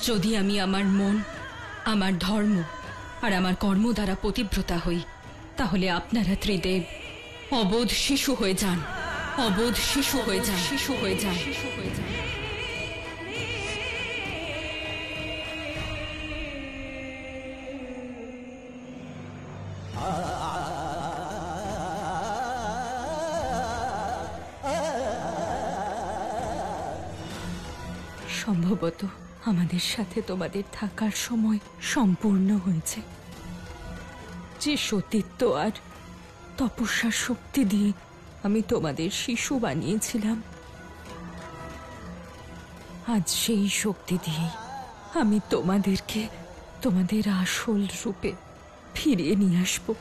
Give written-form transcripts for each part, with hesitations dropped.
যদি আমি আমার মন, আমার ধর্ম আর আমার কর্ম দ্বারা পতিব্রতা হই, তাহলে আপনারা ত্রিদেব অবোধ শিশু হয়ে যান, অবোধ শিশু হয়ে যান, শিশু হয়ে যান, শিশু হয়ে যান। সম্ভবত আমাদের সাথে তোমাদের থাকার সময় সম্পূর্ণ হয়েছে। যে সতীত্ব আর তপস্যার শক্তি দিয়ে আমি তোমাদের শিশু বানিয়েছিলাম, আজ সেই শক্তি দিয়েই আমি তোমাদেরকে তোমাদের আসল রূপে ফিরিয়ে নিয়ে আসবো।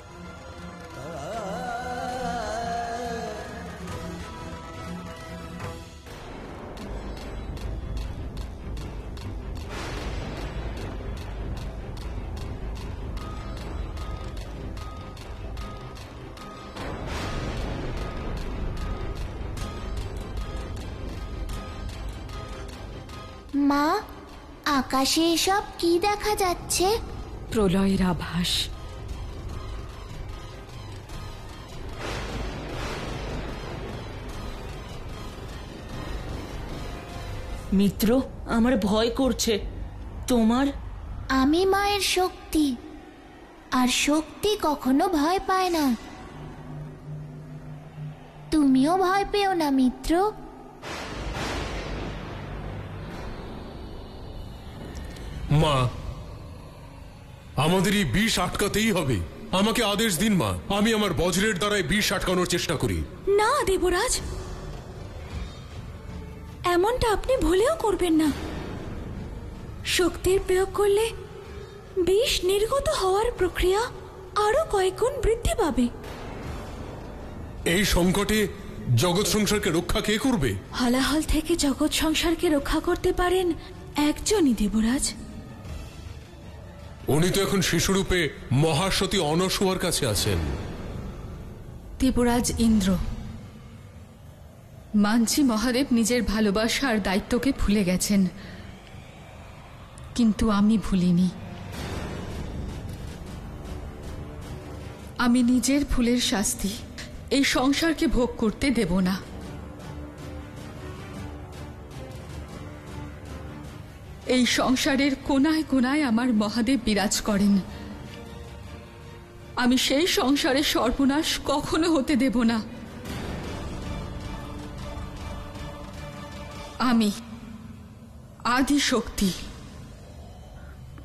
মা, আকাশে এসব কি দেখা যাচ্ছে? প্রলয়ের আভাস। মিত্র, আমার ভয় করছে। তোমার? আমি মায়ের শক্তি, আর শক্তি কখনো ভয় পায় না। তুমিও ভয় পেও না মিত্র। মা, আমাদের এই বিষ আটকাতেই হবে। আমাকে আদেশ দিন মা, আমি আমার বজ্রের দ্বারাই বিষ আটকানোর চেষ্টা করি। না দেবরাজ, এমনটা আপনি ভুলেও করবেন না। শক্তির প্রয়োগ করলে বিষ নির্গত হওয়ার প্রক্রিয়া আরো কয়েক গুণ বৃদ্ধি পাবে। এই সংকটে জগৎ সংসারকে রক্ষা কে করবে? হলাহল থেকে জগৎ সংসারকে রক্ষা করতে পারেন একজনই, দেবরাজ। উনি তো এখন শিশুরূপে মহাসতী অনসূয়ার কাছে আছেন। দেবরাজ ইন্দ্র, মানছি মহাদেব নিজের ভালোবাসা আর দায়িত্বকে ভুলে গেছেন, কিন্তু আমি ভুলিনি। আমি নিজের ভুলের শাস্তি এই সংসারকে ভোগ করতে দেব না। এই সংসারের কোনায় কোনায় আমার মহাদেব বিরাজ করেন। আমি সেই সংসারের সর্বনাশ কখনো হতে দেব না। আমি আদি শক্তি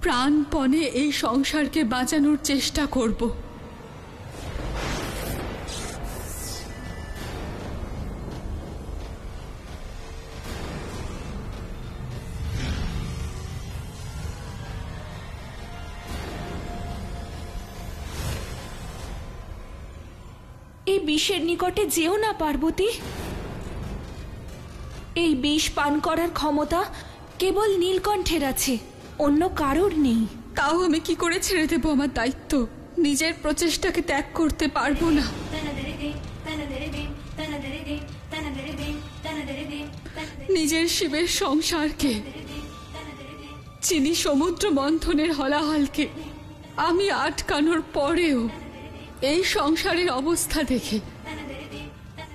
প্রাণপণে এই সংসারকে বাঁচানোর চেষ্টা করব। এই বিষের নিকটে যেও না পার্বতী। এই বিষ পান করার ক্ষমতা কেবল নীলকণ্ঠের আছে, অন্য কারোর নেই। তাও আমি কি করে ছেড়ে দেব আমার দায়িত্ব? নিজের প্রচেষ্টাকে ত্যাগ করতে পারবো না। নিজের শিবের সংসারকে, চিনি সমুদ্র মন্থনের হলাহলকে আমি আটকানোর পরেও এই সংসারের অবস্থা দেখে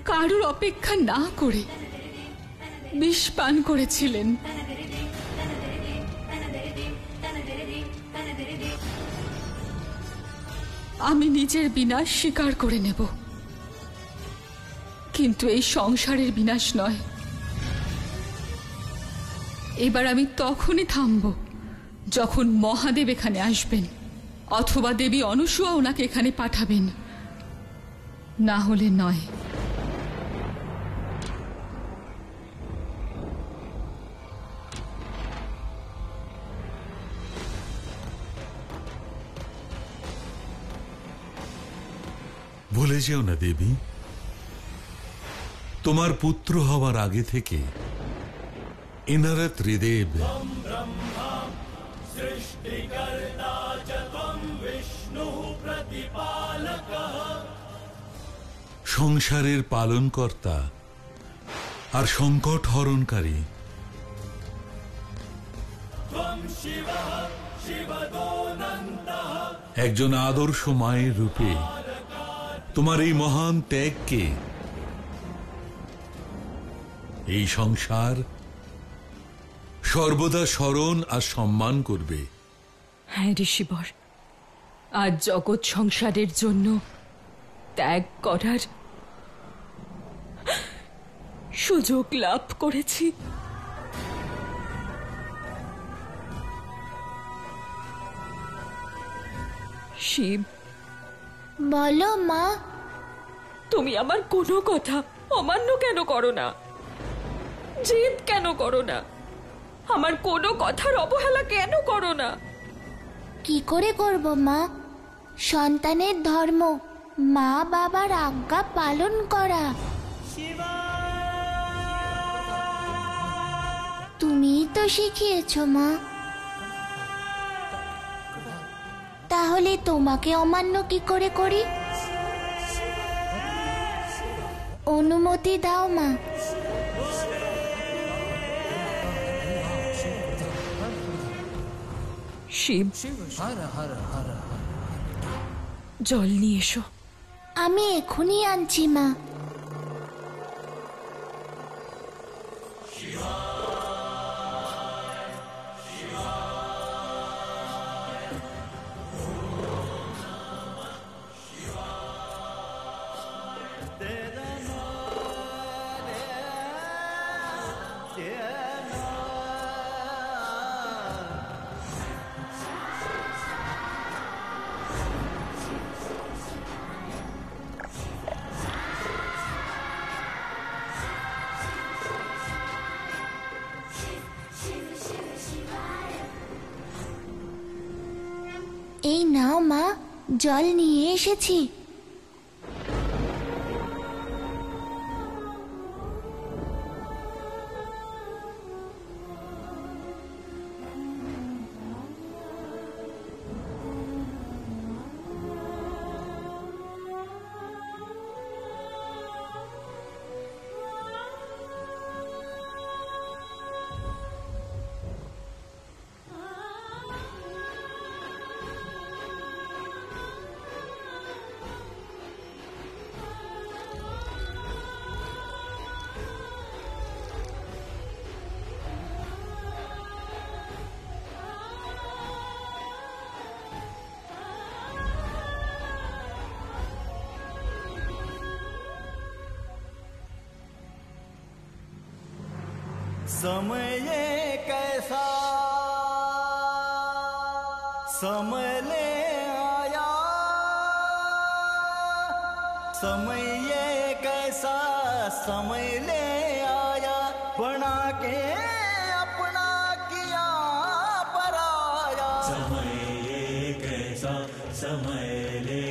কারোর অপেক্ষা না করে বিষ পান করেছিলেন। আমি নিজের বিনাশ স্বীকার করে নেব, কিন্তু এই সংসারের বিনাশ নয়। এবার আমি তখনই থামব যখন মহাদেব এখানে আসবেন, অথবা দেবী অনসূয়া ওনাকে এখানে পাঠাবেন, না হলে নয়। ভুলে যেও না দেবী, তোমার পুত্র হওয়ার আগে থেকে এনারা ত্রিদেব সংসারের পালনকর্তা আর সংকট হরণকারী। একজন আদর্শ মায়ের রূপে তোমার এই মহান ত্যাগকে এই সংসার সর্বদা স্মরণ আর সম্মান করবে। হ্যাঁ ঋষিবর, আজ জগৎ সংসারের জন্য ত্যাগ করার সুযোগ লাভ করেছি। শিব, বলো মা। তুমি আমার কোনো কথা অমান্য কেন করো না? জেদ কেন করো না? আমার কোনো কথার অবহেলা কেন করো না? কি করে করব মা? সন্তানের ধর্ম মা বাবার আজ্ঞা পালন করা। তুমিই তো শিখিয়েছো মা। তাহলে তোমাকে অমান্য কি করে করি? অনুমতি দাও মা। শিব, জল নিয়ে এসো। আমি এখনই আনছি মা। এই নাও মা, জল নিয়ে এসেছি। समय कैसा समय ले आया, समय कैसा समय ले आया, बना के अपना किया पराया। समय कैसा समय ले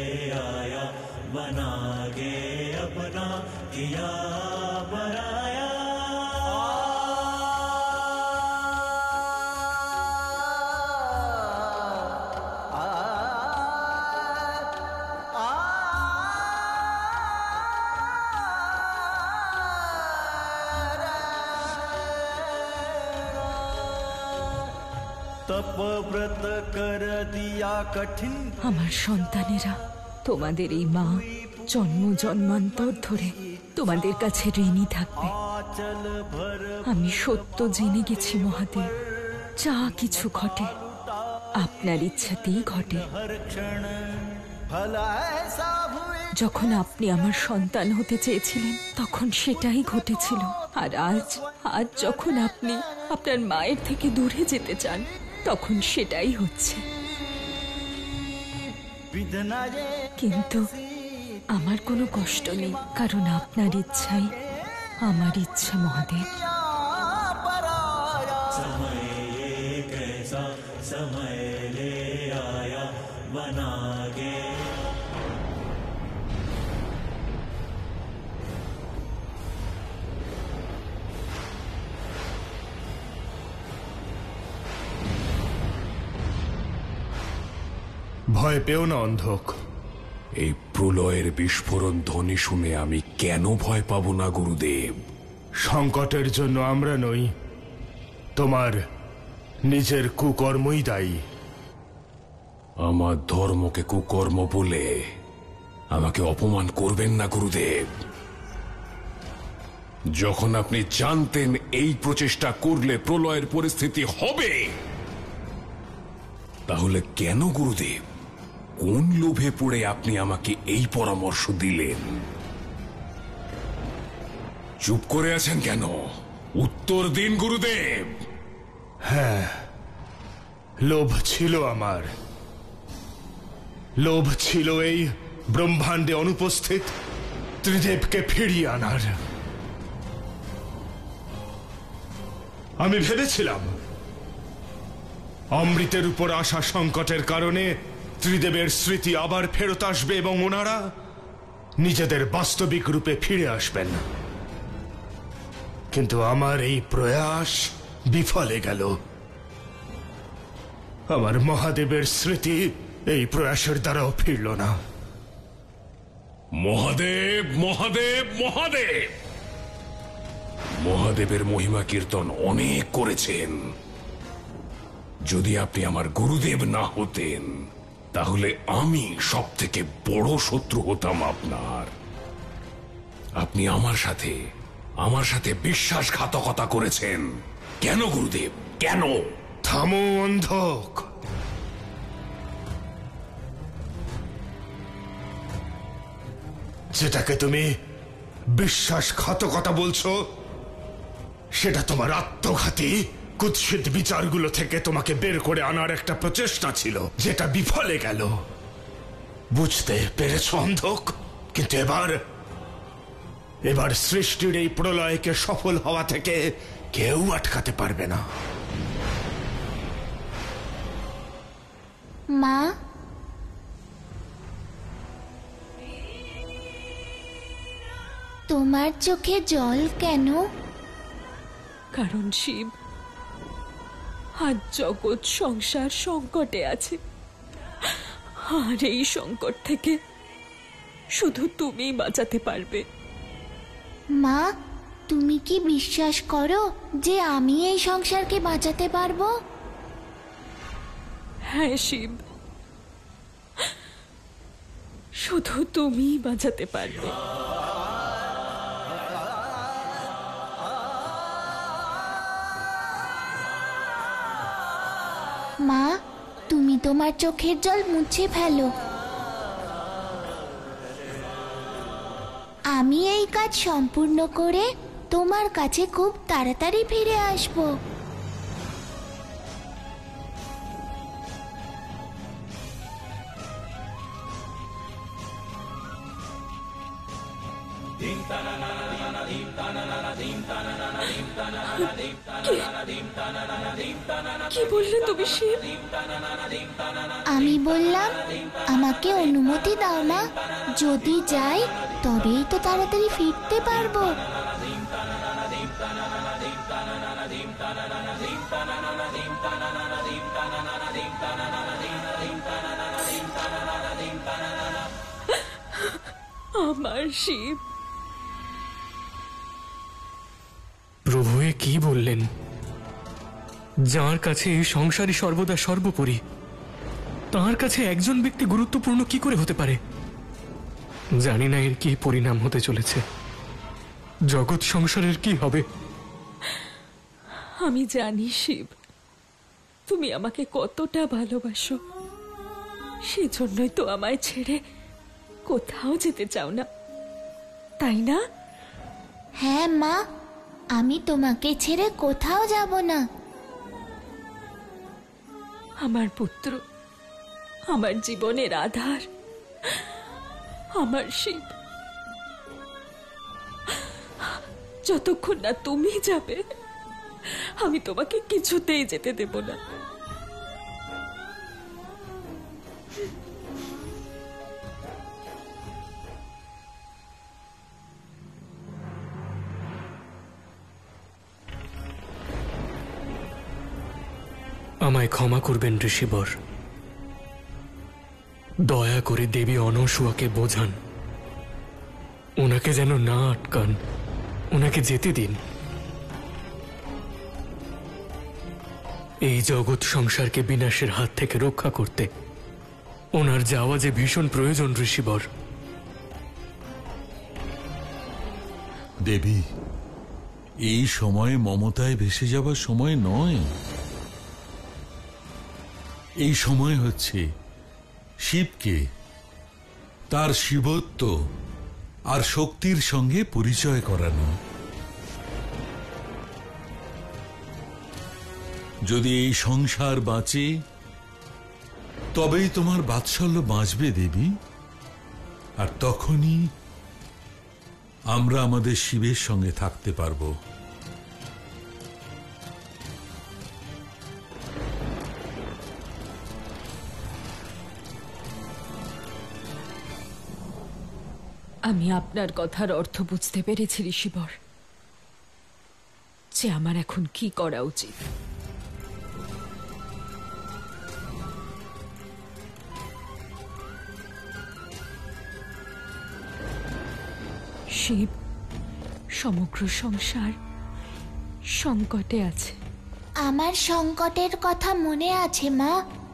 आया, बना के अपना किया पराया। तपव्रत कर दिया कठिन। আমার সন্তানেরা তোমাদের এই মা জন্ম জন্মান্তর ধরে তোমাদের কাছে ঋণী থাকবে। चल भर আমি সত্য জেনে গেছি মহাদেব, যা কিছু ঘটে আপনার ইচ্ছাতেই ঘটে। हर क्षण फल ऐसा हुए। যখন আপনি আমার সন্তান হতে চেয়েছিলেন তখন সেটাই ঘটেছিল। আর আজ যখন আপনি আপনার মায়ের থেকে দূরে যেতে চান তখন সেটাই হচ্ছে। विधना ये কিন্তু আমার কোনো কষ্ট নেই, কারণ আপনার ইচ্ছাই আমার ইচ্ছা মহাদেব। पराया। समय कैसा समय ले आया, बना के। ভয় পেও না অন্ধক। এই প্রলয়ের বিস্ফোরণ ধ্বনি শুনে আমি কেন ভয় পাবো না গুরুদেব? সংকটের জন্য আমরা নই, তোমার নিজের কুকর্মই দায়ী। আমার ধর্মকে কুকর্ম বলে আমাকে অপমান করবেন না গুরুদেব। যখন আপনি জানতেন এই প্রচেষ্টা করলে প্রলয়ের পরিস্থিতি হবে, তাহলে কেন গুরুদেব, কোন লোভে পড়ে আপনি আমাকে এই পরামর্শ দিলেন? চুপ করে আছেন কেন? উত্তর দিন গুরুদেব। হ্যাঁ, লোভ ছিল আমার। লোভ ছিল এই ব্রহ্মাণ্ডে অনুপস্থিত ত্রিদেবকে ফিরিয়ে আনার। আমি ভেবেছিলাম অমৃতের উপর আসা সংকটের কারণে ত্রিদেবের স্মৃতি আবার ফেরত আসবে এবং ওনারা নিজেদের বাস্তবিক রূপে ফিরে আসবেন। কিন্তু আমার এই প্রয়াস বিফলে গেল। আমার মহাদেবের স্মৃতি এই প্রয়াসের দ্বারাও ফিরল না। মহাদেব, মহাদেব, মহাদেব! মহাদেবের মহিমা কীর্তন অনেক করেছেন। যদি আপনি আমার গুরুদেব না হতেন, তাহলে আমি সব থেকে বড় শত্রু হতাম আপনার। আপনি আমার সাথে বিশ্বাসঘাতকতা করেছেন। কেন গুরুদেব, কেন? থামো অন্ধক। যেটাকে তুমি বিশ্বাসঘাতকতা বলছো, সেটা তোমার আত্মঘাতী কুৎসিত বিচারগুলো থেকে তোমাকে বের করে আনার একটা প্রচেষ্টা ছিল, যেটা বিফলে গেল। বুঝতে পেরেছ অন্ধক? কিন্তু এবার সৃষ্টির এই প্রলয়কে সফল হওয়া থেকে কেউ আটকাতে পারবে না। মা, তোমার চোখে জল কেন? কারণ শিব, আজ জগৎ সংসার সংকটে আছে, আর এই সংকট থেকে শুধু তুমি বাঁচাতে পারবে। মা, তুমি কি বিশ্বাস করো যে আমি এই সংসারকে বাঁচাতে পারবো? হ্যাঁ শিব, শুধু তুমি বাঁচাতে পারবে। মা, তুমি তোমার চোখের জল মুছে ফেলো। আমি এই কাজ সম্পূর্ণ করে তোমার কাছে খুব তাড়াতাড়ি ফিরে আসবো। কি বললে তুমি শিব? আমি বললাম, আমাকে অনুমতি দাও মা, যদি যাই তবেই তো তাড়াতাড়ি ফিরতে পারবো। আমার শিব। প্রভু এ কি বললেন? যার কাছে এই সংসারই সর্বদা সর্বোপরি, তার কাছে একজন ব্যক্তি গুরুত্বপূর্ণ কি করে হতে পারে? জানি না এর কি পরিণাম হতে চলেছে। জগৎ সংসারের কি হবে? আমি জানি শিব, তুমি আমাকে কতটা ভালোবাসো। সেজন্যই তো আমায় ছেড়ে কোথাও যেতে চাও না, তাই না? হ্যাঁ মা, আমি তোমাকে ছেড়ে কোথাও যাব না। আমার পুত্র, আমার জীবনের আধার, আমার শিব, যতক্ষণ না তুমি যাবে আমি তোমাকে কিছুতেই যেতে দেব না। আমায় ক্ষমা করবেন ঋষিবর। দয়া করে দেবী অনসূয়াকে বোঝান, ওনাকে যেন না আটকান, ওনাকে যেতে দিন। এই জগৎ সংসারকে বিনাশের হাত থেকে রক্ষা করতে ওনার যাওয়া যে ভীষণ প্রয়োজন ঋষিবর। দেবী, এই সময় মমতায় ভেসে যাবার সময় নয়। এই সময় হচ্ছে শিবকে তার শিবত্ব আর শক্তির সঙ্গে পরিচয় করানো। যদি এই সংসার বাঁচে তবেই তোমার বাৎসল্য বাঁচবে দেবী, আর তখনই আমরা আমাদের শিবের সঙ্গে থাকতে পারব। আমি আপনার কথার অর্থ বুঝতে পেরেছি ঋষিবর, যে আমার এখন কি করা উচিত। শিব, সমগ্র সংসার সংকটে আছে। আমার সংকটের কথা মনে আছে মা,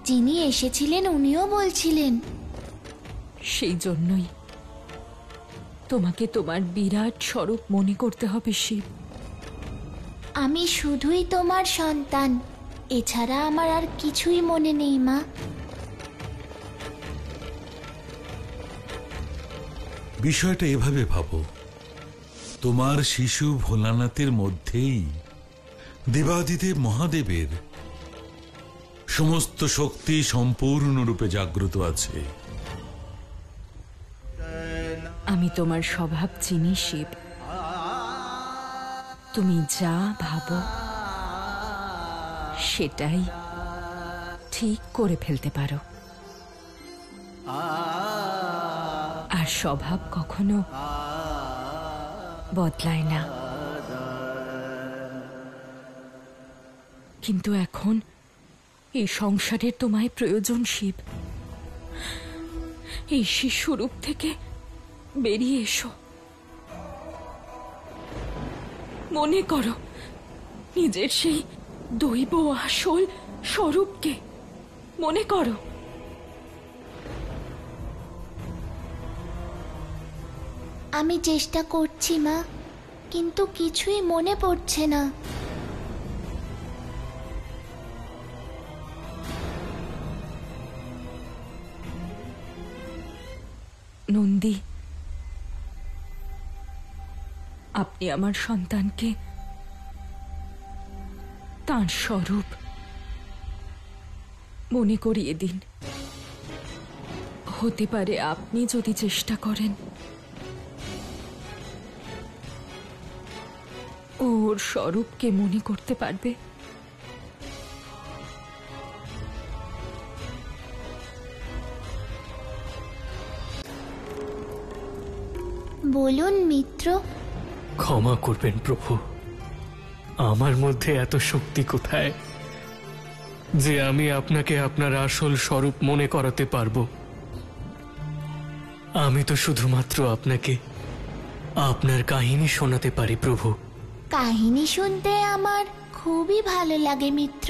যিনি এসেছিলেন উনিও বলছিলেন। সেই জন্যই তোমাকে তোমার বিরাট স্বরূপ মনে করতে হবে শিব। আমি শুধুই তোমার সন্তান, এছাড়া আমার আর কিছুই মনে নেই মা। বিষয়টা এভাবে ভাবো, তোমার শিশু ভোলানাথের মধ্যেই দেবাদিদেব মহাদেবের সমস্ত শক্তি সম্পূর্ণরূপে জাগ্রত আছে। আমি তোমার স্বভাব চিনি শিব, তুমি যা ভাবো সেটাই ঠিক করে ফেলতে পারো, আর স্বভাব কখনো বদলায় না। কিন্তু এখন এই সংসারের তোমায় প্রয়োজন শিব। এই শিশুরূপ থেকে বেরিয়ে এসো, মনে করো নিজের সেই দৈব আসল স্বরূপকে, মনে করো। আমি চেষ্টা করছি মা, কিন্তু কিছুই মনে পড়ছে না। নন্দী, আপনি আমার সন্তানকে তাঁর স্বরূপ মনে করিয়ে দিন। হতে পারে আপনি যদি চেষ্টা করেন ওর স্বরূপকে মনে করতে পারবে। বলুন মিত্র। ক্ষমা করবেন প্রভু, আমার মধ্যে এত শক্তি কোথায় যে আমি আপনাকে আপনার আসল স্বরূপ মনে করাতে পারবো। আমি তো শুধুমাত্র আপনাকে আপনার কাহিনী শোনাতে পারি প্রভু। কাহিনী শুনতে আমার খুবই ভালো লাগে মিত্র,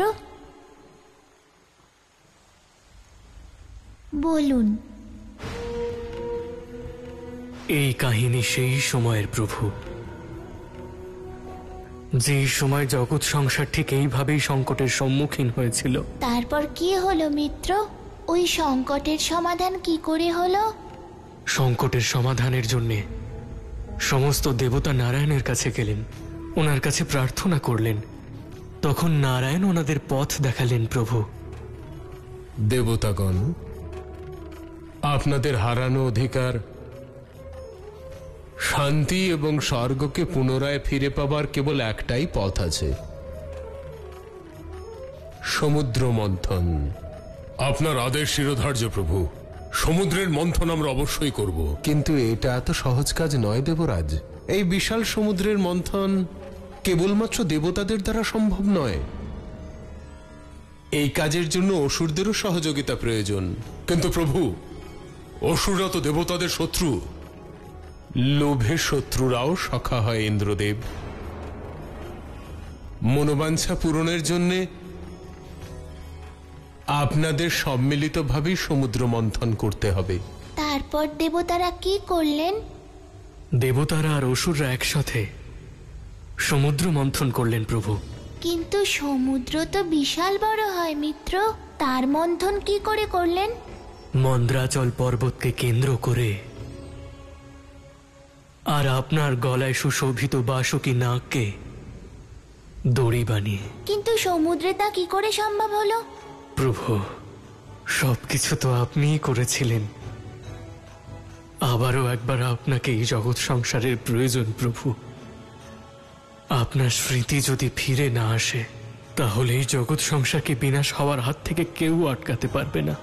বলুন। এই কাহিনী সেই সময়ের প্রভু, যে সময় জগৎ সংসার ঠিক এইভাবেই সংকটের সম্মুখীন হয়েছিল। তারপর কি হলো মিত্র? ওই সংকটের সমাধান কি করে হলো? সংকটের সমাধানের জন্যে সমস্ত দেবতা নারায়ণের কাছে গেলেন, ওনার কাছে প্রার্থনা করলেন। তখন নারায়ণ ওনাদের পথ দেখালেন প্রভু। দেবতাগণ, আপনাদের হারানো অধিকার শান্তি এবং স্বর্গকে পুনরায় ফিরে পাবার কেবল একটাই পথ আছে, সমুদ্র মন্থন। আপনার আদেশ শিরোধার্য প্রভু, সমুদ্রের মন্থন আমরা অবশ্যই করব। কিন্তু এটা এত সহজ কাজ নয় দেবরাজ। এই বিশাল সমুদ্রের মন্থন কেবলমাত্র দেবতাদের দ্বারা সম্ভব নয়। এই কাজের জন্য অসুরদেরও সহযোগিতা প্রয়োজন। কিন্তু প্রভু, অসুররা তো দেবতাদের শত্রু। লোভে শত্রুরাও সখা হয় ইন্দ্রদেব। মনোবাঞ্ছা পূরণের জন্যে আপনাদের সম্মিলিতভাবেই সমুদ্র মন্থন করতে হবে। তারপর দেবতারা কি করলেন? দেবতারা আর অসুররা একসাথে সমুদ্র মন্থন করলেন প্রভু। কিন্তু সমুদ্র তো বিশাল বড় হয় মিত্র, তার মন্থন কি করে করলেন? মন্দ্রাচল পর্বতকে কেন্দ্র করে আর আপনার গলায় সুশোভিত বাসুকী নাগকে দড়ি বানিয়ে। কিন্তু সমুদ্রে তা কি করে সম্ভব হলো? প্রভু, সবকিছু তো আপনিই করেছিলেন। আবারও একবার আপনাকে এই জগৎ সংসারের প্রয়োজন প্রভু। আপনার স্মৃতি যদি ফিরে না আসে তাহলে এই জগৎ সংসারকে বিনাশ হওয়ার হাত থেকে কেউ আটকাতে পারবে না।